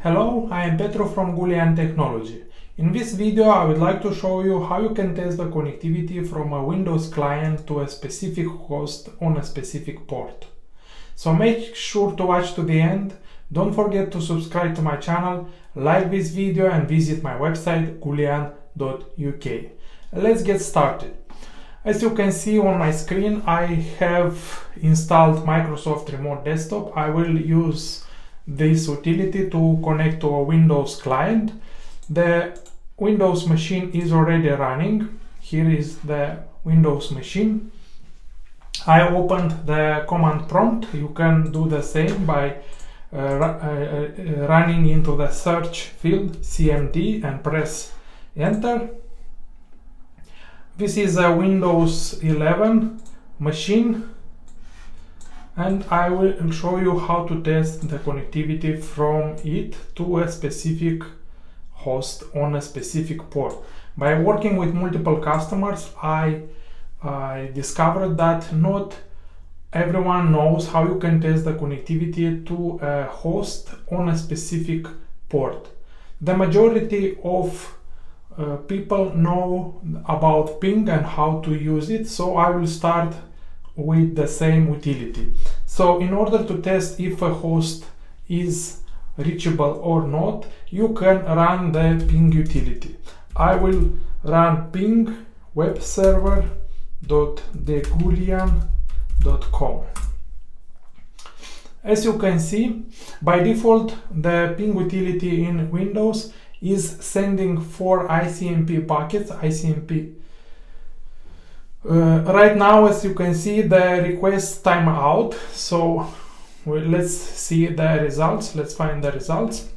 Hello, I am Petru from Gulian technology. In this video I would like to show you how you can test the connectivity from a Windows client to a specific host on a specific port. So make sure to watch to the end, don't forget to subscribe to my channel, like this video and visit my website gulian.uk. Let's get started. As you can see on my screen, I have installed Microsoft Remote Desktop. I will use this utility to connect to a Windows client. The Windows machine is already running. Here is the Windows machine. I opened the command prompt. You can do the same by running into the search field CMD and press enter. This is a Windows 11 machine, and I will show you how to test the connectivity from it to a specific host on a specific port. By working with multiple customers, I discovered that not everyone knows how you can test the connectivity to a host on a specific port. The majority of people know about ping and how to use it, so I will start with the same utility. So in order to test if a host is reachable or not, you can run the ping utility. I will run ping webserver.thegulian.com. As you can see, by default the ping utility in Windows is sending 4 ICMP packets. Right now, as you can see, the request timeout. So let's see the results. Let's find the results.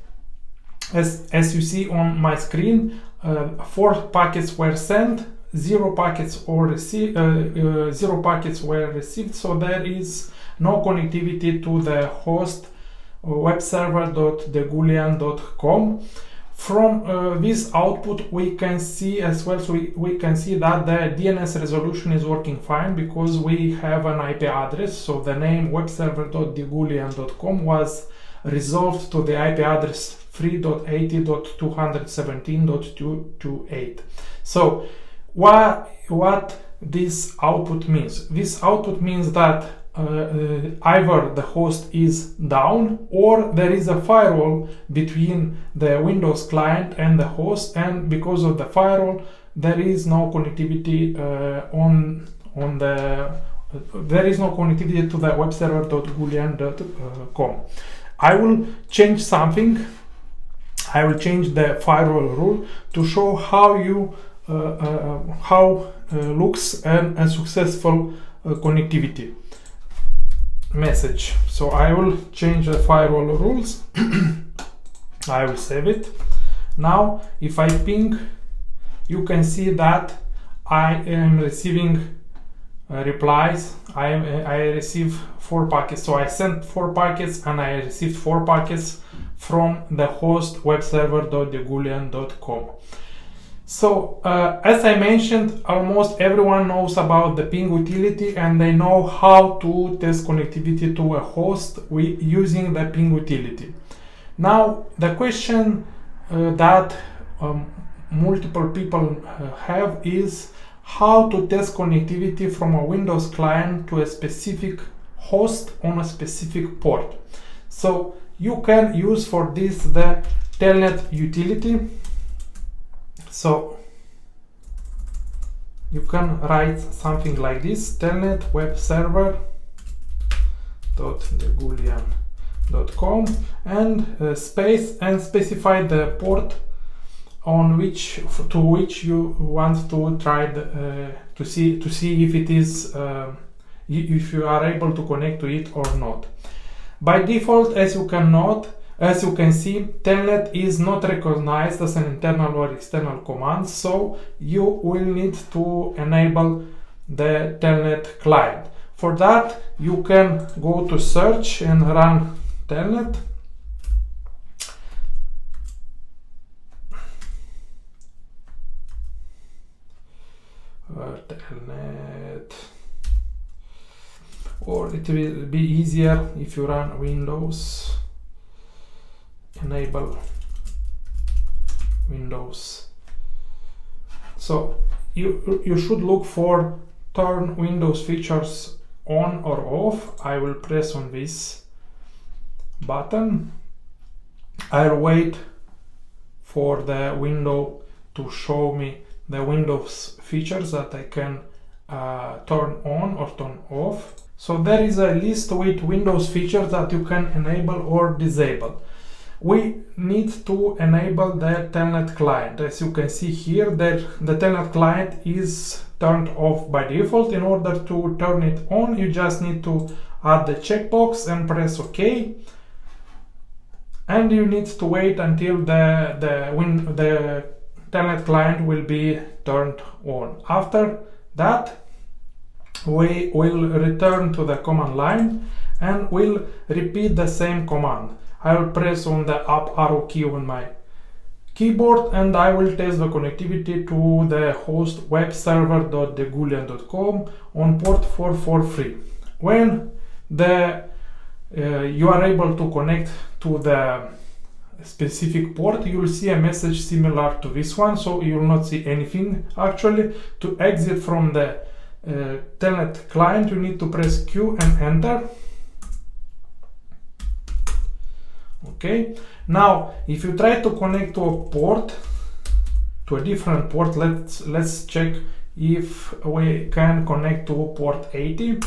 As you see on my screen, 4 packets were sent, 0 packets were received. So there is no connectivity to the host webserver.thegulian.com. From this output we can see as well, so we can see that the DNS resolution is working fine because we have an IP address. So the name webserver.thegulian.com was resolved to the IP address 3.80.217.228. So what this output means? This output means that either the host is down or there is a firewall between the Windows client and the host, and because of the firewall there is no connectivity there is no connectivity to the webserver.gulian.com. I will change something. I will change the firewall rule to show how looks a successful connectivity message. So I will change the firewall rules. I will save it. Now if I ping, you can see that I am receiving replies. I receive 4 packets. So I sent 4 packets and I received 4 packets from the host webserver.thegulian.com. So as I mentioned, almost everyone knows about the ping utility and they know how to test connectivity to a host using the ping utility. Now the question that multiple people have is how to test connectivity from a Windows client to a specific host on a specific port. So you can use for this the Telnet utility. So you can write something like this: Telnet webserver.thegulian.com and space and specify the port on which you want to try to see if it is if you are able to connect to it or not. By default, as you can see, Telnet is not recognized as an internal or external command, so you will need to enable the Telnet client. For that, you can go to search and run Telnet. Telnet. Or it will be easier if you run Windows enable Windows. So you should look for turn Windows features on or off. I will press on this button. I'll wait for the window to show me the Windows features that I can turn on or turn off. So there is a list with Windows features that you can enable or disable. We need to enable the Telnet client. As you can see here, the Telnet client is turned off by default. In order to turn it on, you just need to add the checkbox and press OK. And you need to wait until the Telnet client will be turned on. After that, we will return to the command line and we'll repeat the same command. I will press on the up arrow key on my keyboard and I will test the connectivity to the host webserver.thegulian.com on port 443. When you are able to connect to the specific port, you will see a message similar to this one, so you will not see anything. Actually, to exit from the Telnet client, you need to press Q and enter. Okay, now if you try to connect to a port, to a different port, let's check if we can connect to port 80.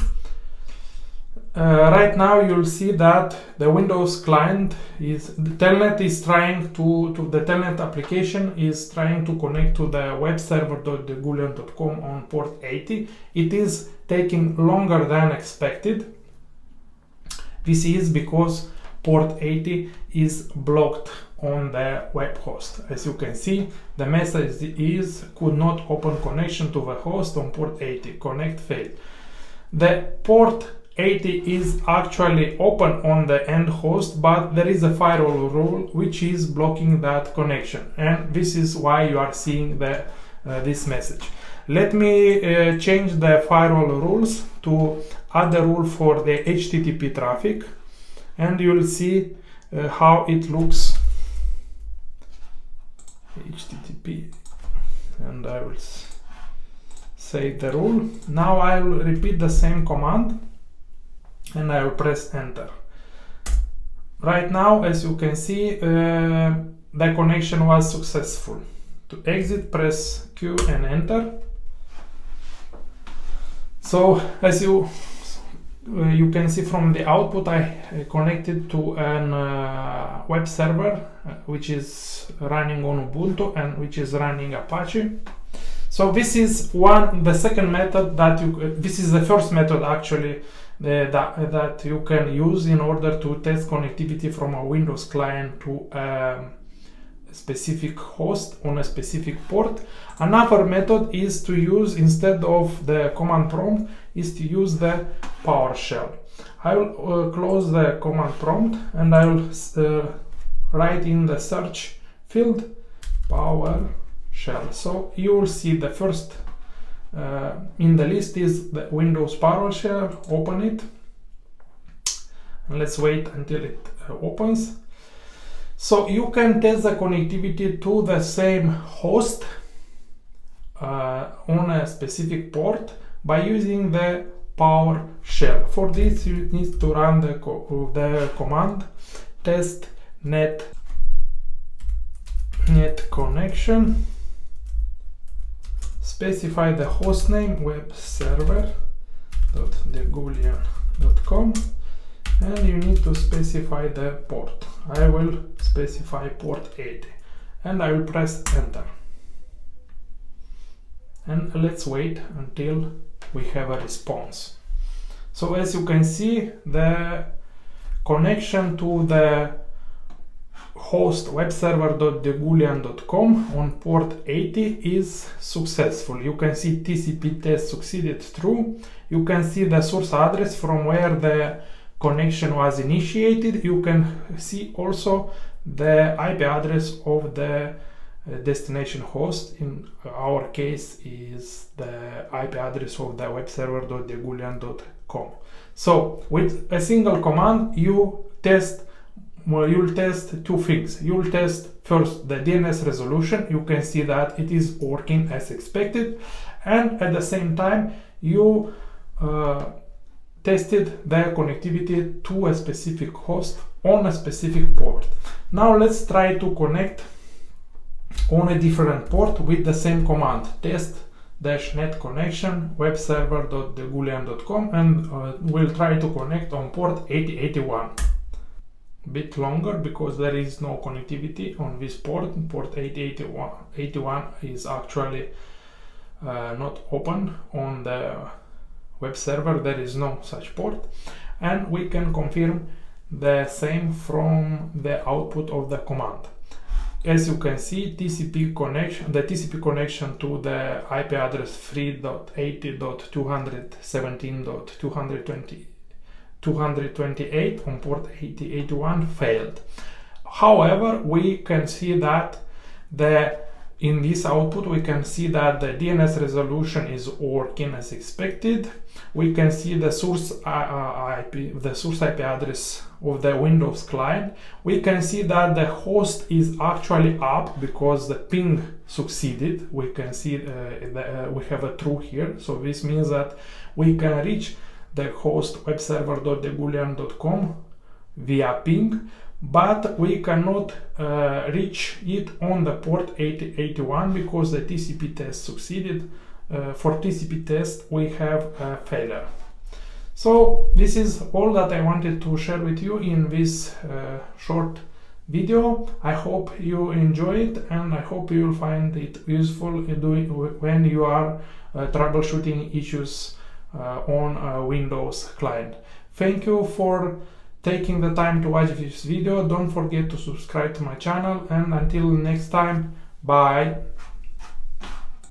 Right now you'll see that the Windows client the Telnet application is trying to connect to the webserver.thegulian.com on port 80. It is taking longer than expected. This is because port 80 is blocked on the web host. As you can see, the message is could not open connection to the host on port 80. Connect failed. The port 80 is actually open on the end host, but there is a firewall rule which is blocking that connection, and this is why you are seeing this message. Let me change the firewall rules to add the rule for the HTTP traffic, and you will see how it looks. HTTP, and I will save the rule. Now I will repeat the same command and I will press enter. Right now, as you can see, the connection was successful. To exit, press Q and enter. So as you can see from the output, I connected to an web server which is running on Ubuntu and which is running Apache. So this is the second method this is the first method actually that you can use in order to test connectivity from a Windows client to a specific host on a specific port. Another method is to use, instead of the command prompt, is to use the PowerShell. I will close the command prompt and I will write in the search field PowerShell. So you will see the first in the list is the Windows PowerShell. Open it and let's wait until it opens. So you can test the connectivity to the same host on a specific port by using the PowerShell. For this you need to run the command test-netconnection. Specify the host name webserver.thegulian.com and you need to specify the port. I will specify port 80 and I will press enter. And let's wait until we have a response. So as you can see, the connection to the host webserver.thegulian.com on port 80 is successful. You can see TCP test succeeded through. You can see the source address from where the connection was initiated. You can see also the IP address of the destination host. In our case is the IP address of the webserver.thegulian.com. So with a single command you test you'll test two things. You'll test first the DNS resolution. You can see that it is working as expected, and at the same time you tested the connectivity to a specific host on a specific port. Now let's try to connect on a different port with the same command, test-netconnection webserver.gulian.com, and we'll try to connect on port 8081. A bit longer because there is no connectivity on this port. Port 8081 is actually not open on the web server. There is no such port, and we can confirm the same from the output of the command. As you can see, the TCP connection to the IP address 3.80.217.228 on port 8081 failed. However, we can see that in this output we can see that the DNS resolution is working as expected. We can see the source IP address of the Windows client. We can see that the host is actually up because the ping succeeded. We can see we have a true here, so this means that we can reach the host webserver.gulian.com via ping, but we cannot reach it on the port 8081 because the TCP test succeeded. For TCP test we have a failure. So this is all that I wanted to share with you in this short video. I hope you enjoy it, and I hope you will find it useful when you are troubleshooting issues on a Windows client. Thank you for taking the time to watch this video. Don't forget to subscribe to my channel, and until next time, bye.